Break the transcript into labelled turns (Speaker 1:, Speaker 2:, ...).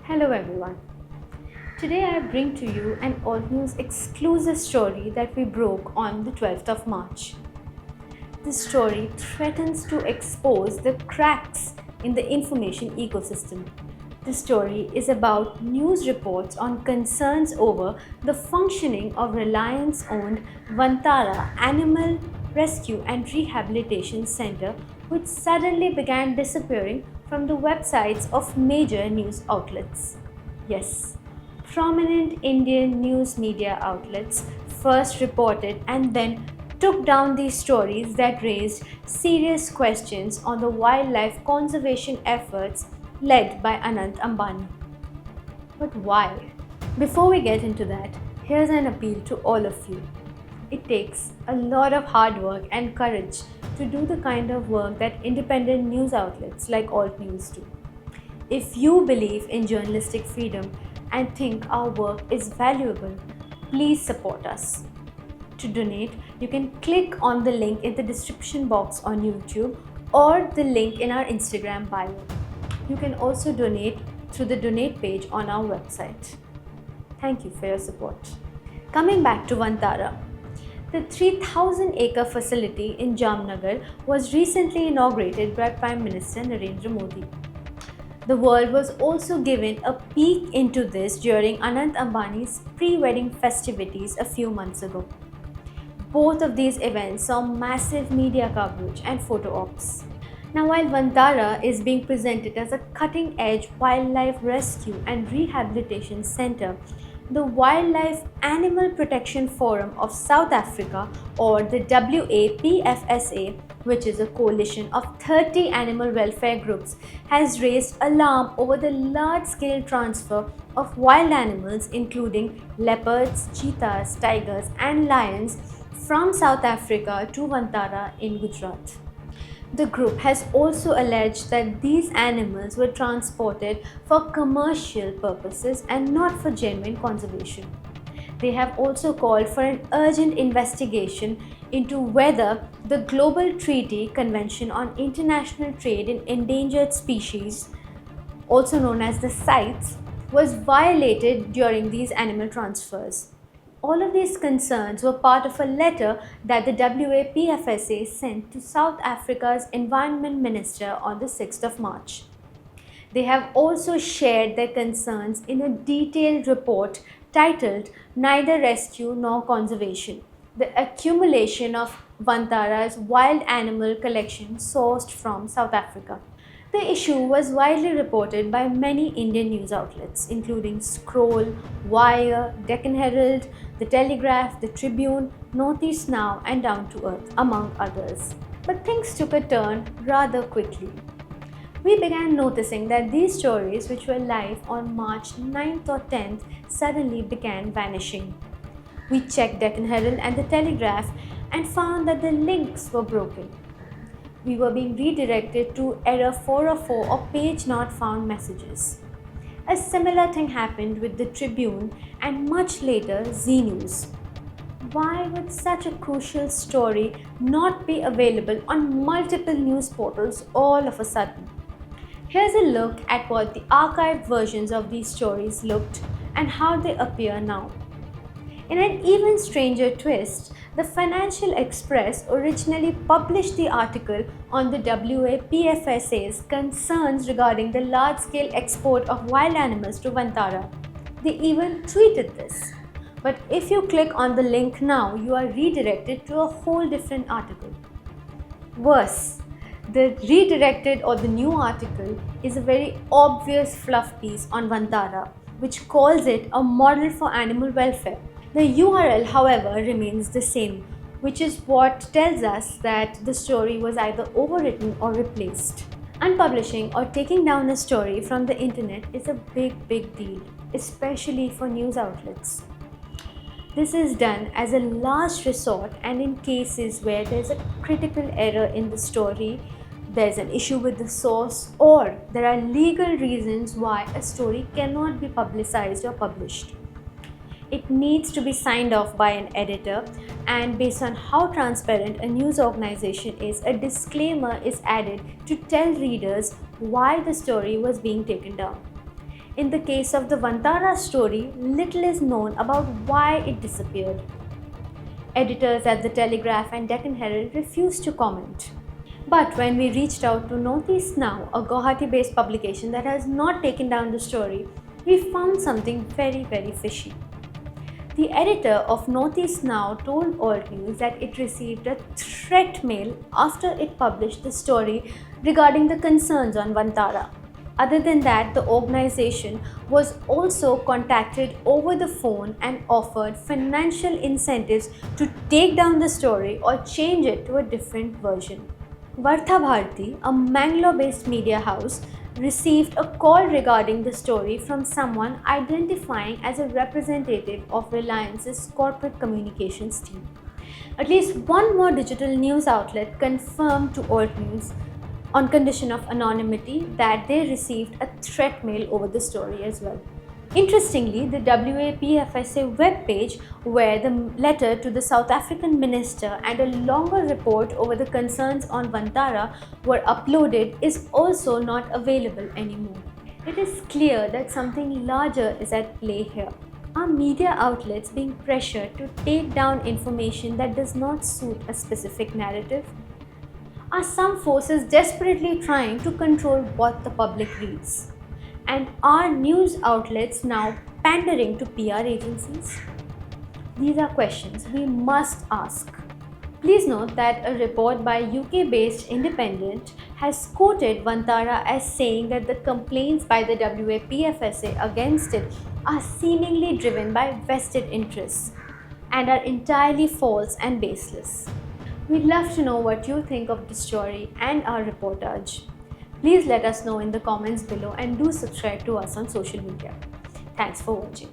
Speaker 1: Hello everyone. Today I bring to you an Alt News exclusive story that we broke on the 12th of March. This story threatens to expose the cracks in the information ecosystem. The story is about news reports on concerns over the functioning of Reliance-owned Vantara Animal Rescue and Rehabilitation Center, which suddenly began disappearing from the websites of major news outlets. Yes, prominent Indian news media outlets first reported and then took down these stories that raised serious questions on the wildlife conservation efforts led by Anant Ambani. But why? Before we get into that, here's an appeal to all of you. It takes a lot of hard work and courage to do the kind of work that independent news outlets like Alt News do. If you believe in journalistic freedom and think our work is valuable, please support us. To donate, you can click on the link in the description box on YouTube or the link in our Instagram bio. You can also donate through the donate page on our website. Thank you for your support. Coming back to Vantara, the 3,000-acre facility in Jamnagar was recently inaugurated by Prime Minister Narendra Modi. The world was also given a peek into this during Anant Ambani's pre-wedding festivities a few months ago. Both of these events saw massive media coverage and photo ops. Now, while Vantara is being presented as a cutting-edge wildlife rescue and rehabilitation center, the Wildlife Animal Protection Forum of South Africa, or the WAPFSA, which is a coalition of 30 animal welfare groups, has raised alarm over the large-scale transfer of wild animals including leopards, cheetahs, tigers and lions from South Africa to Vantara in Gujarat. The group has also alleged that these animals were transported for commercial purposes and not for genuine conservation. They have also called for an urgent investigation into whether the Global Treaty Convention on International Trade in Endangered Species, also known as the CITES, was violated during these animal transfers. All of these concerns were part of a letter that the WAPFSA sent to South Africa's Environment Minister on the 6th of March. They have also shared their concerns in a detailed report titled Neither Rescue Nor Conservation: The Accumulation of Vantara's Wild Animal Collection Sourced from South Africa. The issue was widely reported by many Indian news outlets, including Scroll, Wire, Deccan Herald, The Telegraph, The Tribune, Northeast Now, and Down to Earth, among others. But things took a turn rather quickly. We began noticing that these stories, which were live on March 9th or 10th, suddenly began vanishing. We checked Deccan Herald and The Telegraph and found that the links were broken. We were being redirected to error 404 or page not found messages. A similar thing happened with the Tribune and much later Zee News. Why would such a crucial story not be available on multiple news portals all of a sudden? Here's a look at what the archived versions of these stories looked and how they appear now. In an even stranger twist, the Financial Express originally published the article on the WAPFSA's concerns regarding the large-scale export of wild animals to Vantara. They even tweeted this. But if you click on the link now, you are redirected to a whole different article. Worse, the redirected or the new article is a very obvious fluff piece on Vantara, which calls it a model for animal welfare. The URL, however, remains the same, which is what tells us that the story was either overwritten or replaced. Unpublishing or taking down a story from the internet is a big deal, especially for news outlets. This is done as a last resort and in cases where there's a critical error in the story, there's an issue with the source, or there are legal reasons why a story cannot be publicized or published. It needs to be signed off by an editor, and based on how transparent a news organization is, a disclaimer is added to tell readers why the story was being taken down. In the case of the Vantara story, little is known about why it disappeared. Editors at the Telegraph and Deccan Herald refused to comment. But when we reached out to Northeast Now, a Guwahati-based publication that has not taken down the story, we found something very fishy. The editor of Northeast Now told Alt News that it received a threat mail after it published the story regarding the concerns on Vantara. Other than that, the organization was also contacted over the phone and offered financial incentives to take down the story or change it to a different version. Vartha Bharati, a Mangalore-based media house, received a call regarding the story from someone identifying as a representative of Reliance's corporate communications team. At least one more digital news outlet confirmed to Alt News on condition of anonymity that they received a threat mail over the story as well. Interestingly, the WAPFSA webpage, where the letter to the South African minister and a longer report over the concerns on Vantara were uploaded, is also not available anymore. It is clear that something larger is at play here. Are media outlets being pressured to take down information that does not suit a specific narrative? Are some forces desperately trying to control what the public reads? And are news outlets now pandering to PR agencies? These are questions we must ask. Please note that a report by UK-based Independent has quoted Vantara as saying that the complaints by the WAPFSA against it are seemingly driven by vested interests and are entirely false and baseless. We'd love to know what you think of this story and our reportage. Please let us know in the comments below and do subscribe to us on social media. Thanks for watching.